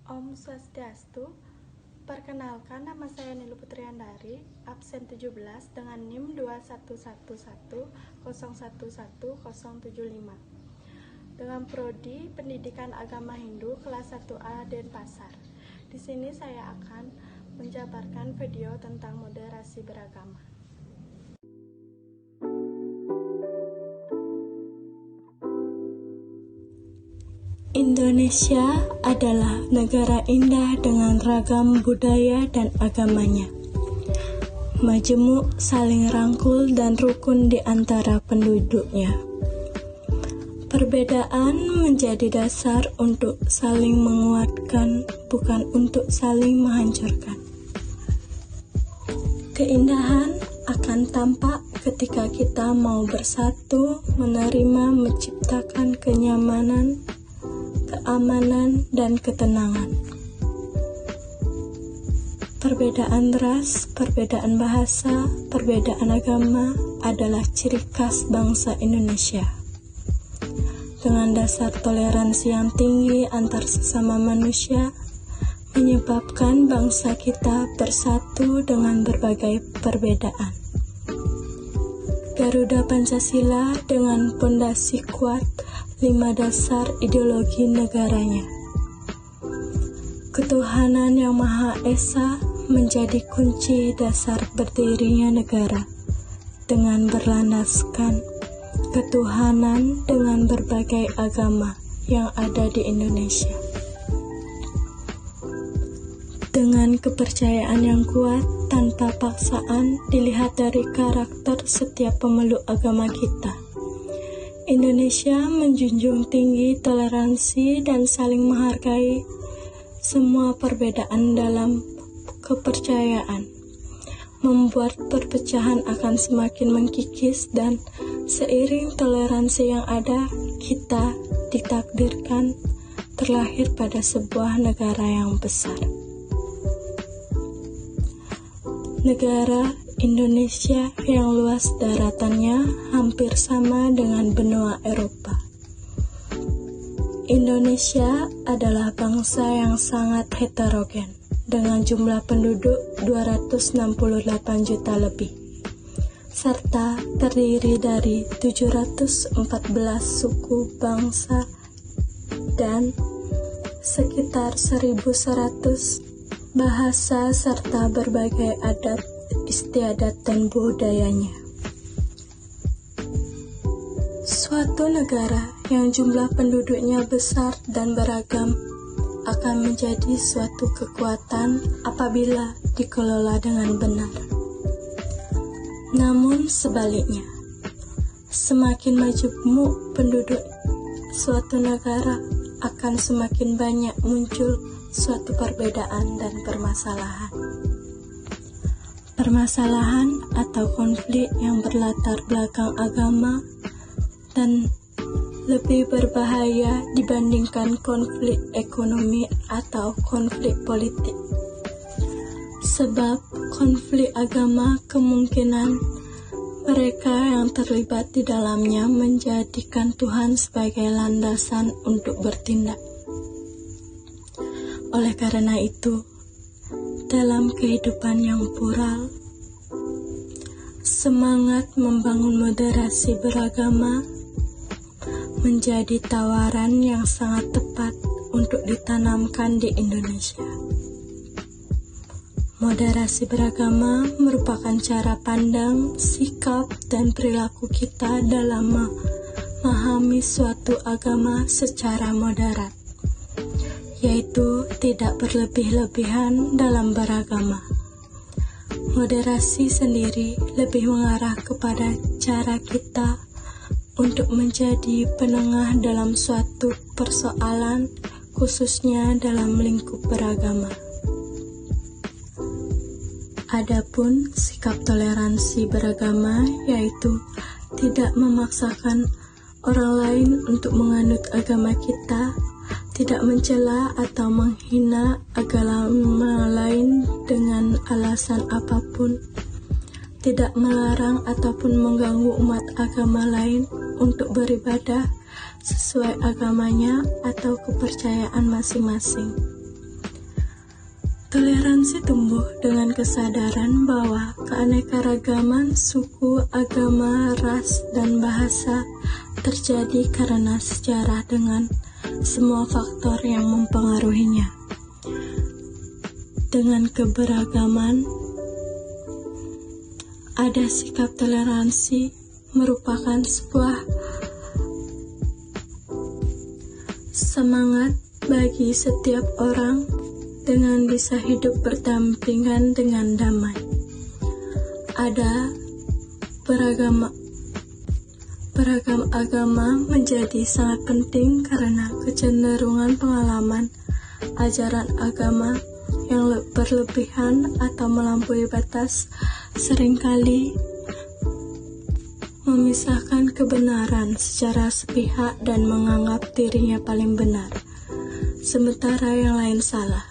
Om Swastiastu. Perkenalkan, nama saya Nilu Putriandari, absen 17 dengan NIM 21110110075 dengan prodi Pendidikan Agama Hindu kelas 1A Denpasar. Di sini saya akan menjabarkan video tentang moderasi beragama. Indonesia adalah negara indah dengan ragam budaya dan agamanya. Majemuk, saling rangkul dan rukun di antara penduduknya. Perbedaan menjadi dasar untuk saling menguatkan, bukan untuk saling menghancurkan. Keindahan akan tampak ketika kita mau bersatu, menerima, menciptakan kenyamanan, keamanan, dan ketenangan. Perbedaan ras, perbedaan bahasa, perbedaan agama adalah ciri khas bangsa Indonesia. Dengan dasar toleransi yang tinggi antar sesama manusia, menyebabkan bangsa kita bersatu dengan berbagai perbedaan. Garuda Pancasila dengan pondasi kuat 5 dasar ideologi negaranya. Ketuhanan yang Maha Esa menjadi kunci dasar berdirinya negara dengan berlandaskan ketuhanan dengan berbagai agama yang ada di Indonesia. Dengan kepercayaan yang kuat tanpa paksaan dilihat dari karakter setiap pemeluk agama kita. Indonesia menjunjung tinggi toleransi dan saling menghargai semua perbedaan dalam kepercayaan, membuat perpecahan akan semakin mengkikis dan seiring toleransi yang ada, kita ditakdirkan terlahir pada sebuah negara yang besar. Negara Indonesia yang luas daratannya hampir sama dengan benua Eropa. Indonesia adalah bangsa yang sangat heterogen dengan jumlah penduduk 268 juta lebih, serta terdiri dari 714 suku bangsa dan sekitar 1.100 bahasa serta berbagai adat istiadat dan budayanya. Suatu negara yang jumlah penduduknya besar dan beragam akan menjadi suatu kekuatan apabila dikelola dengan benar. Namun sebaliknya, semakin majemuk penduduk suatu negara akan semakin banyak muncul suatu perbedaan dan permasalahan. Permasalahan atau konflik yang berlatar belakang agama dan lebih berbahaya dibandingkan konflik ekonomi atau konflik politik. Sebab konflik agama kemungkinan mereka yang terlibat di dalamnya menjadikan Tuhan sebagai landasan untuk bertindak. Oleh karena itu, dalam kehidupan yang plural, semangat membangun moderasi beragama menjadi tawaran yang sangat tepat untuk ditanamkan di Indonesia. Moderasi beragama merupakan cara pandang, sikap, dan perilaku kita dalam memahami suatu agama secara moderat, yaitu tidak berlebih-lebihan dalam beragama. Moderasi sendiri lebih mengarah kepada cara kita untuk menjadi penengah dalam suatu persoalan, khususnya dalam lingkup beragama. Adapun sikap toleransi beragama yaitu tidak memaksakan orang lain untuk menganut agama kita, tidak mencela atau menghina agama lain dengan alasan apapun, tidak melarang ataupun mengganggu umat agama lain untuk beribadah sesuai agamanya atau kepercayaan masing-masing. Toleransi tumbuh dengan kesadaran bahwa keanekaragaman suku, agama, ras, dan bahasa terjadi karena sejarah dengan semua faktor yang mempengaruhinya. Dengan keberagaman, ada sikap toleransi merupakan sebuah semangat bagi setiap orang dengan bisa hidup berdampingan dengan damai. Ada beragam agama menjadi sangat penting karena kecenderungan pengalaman ajaran agama yang berlebihan atau melampaui batas seringkali memisahkan kebenaran secara sepihak dan menganggap dirinya paling benar, sementara yang lain salah.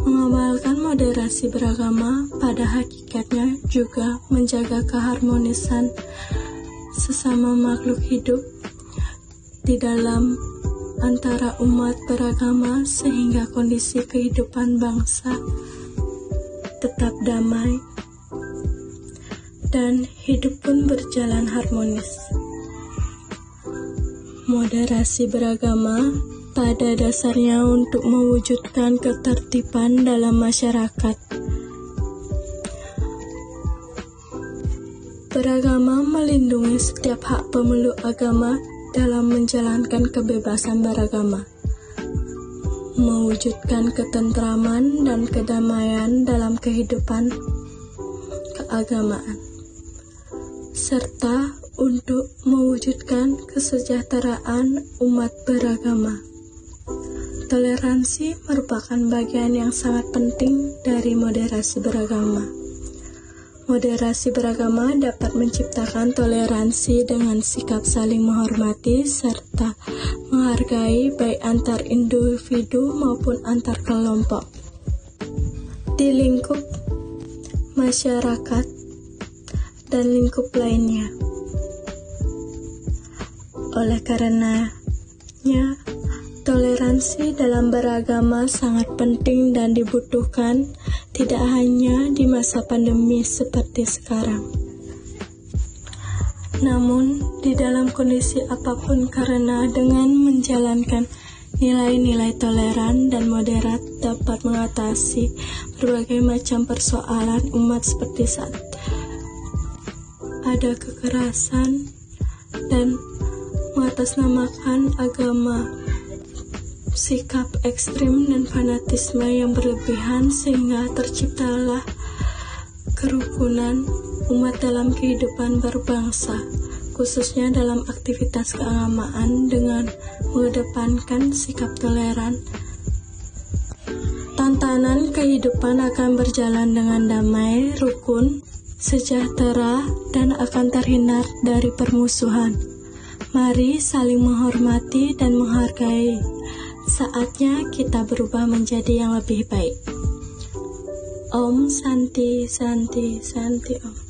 Mengamalkan moderasi beragama pada hakikatnya juga menjaga keharmonisan sesama makhluk hidup di dalam antara umat beragama sehingga kondisi kehidupan bangsa tetap damai dan hidup pun berjalan harmonis. Moderasi beragama pada dasarnya untuk mewujudkan ketertiban dalam masyarakat. Beragama melindungi setiap hak pemeluk agama dalam menjalankan kebebasan beragama, mewujudkan ketentraman dan kedamaian dalam kehidupan keagamaan, serta untuk mewujudkan kesejahteraan umat beragama. Toleransi merupakan bagian yang sangat penting dari moderasi beragama. Moderasi beragama dapat menciptakan toleransi dengan sikap saling menghormati serta menghargai baik antar individu maupun antar kelompok di lingkup masyarakat dan lingkup lainnya. Oleh karenanya, toleransi dalam beragama sangat penting dan dibutuhkan tidak hanya di masa pandemi seperti sekarang, namun di dalam kondisi apapun, karena dengan menjalankan nilai-nilai toleran dan moderat dapat mengatasi berbagai macam persoalan umat seperti saat ada kekerasan dan mengatasnamakan agama, sikap ekstrim dan fanatisme yang berlebihan sehingga terciptalah kerukunan umat dalam kehidupan berbangsa, khususnya dalam aktivitas keagamaan dengan mengedepankan sikap toleran. Tantangan kehidupan akan berjalan dengan damai, rukun, sejahtera, dan akan terhindar dari permusuhan. Mari saling menghormati dan menghargai. Saatnya kita berubah menjadi yang lebih baik. Om Santi Santi Santi Om.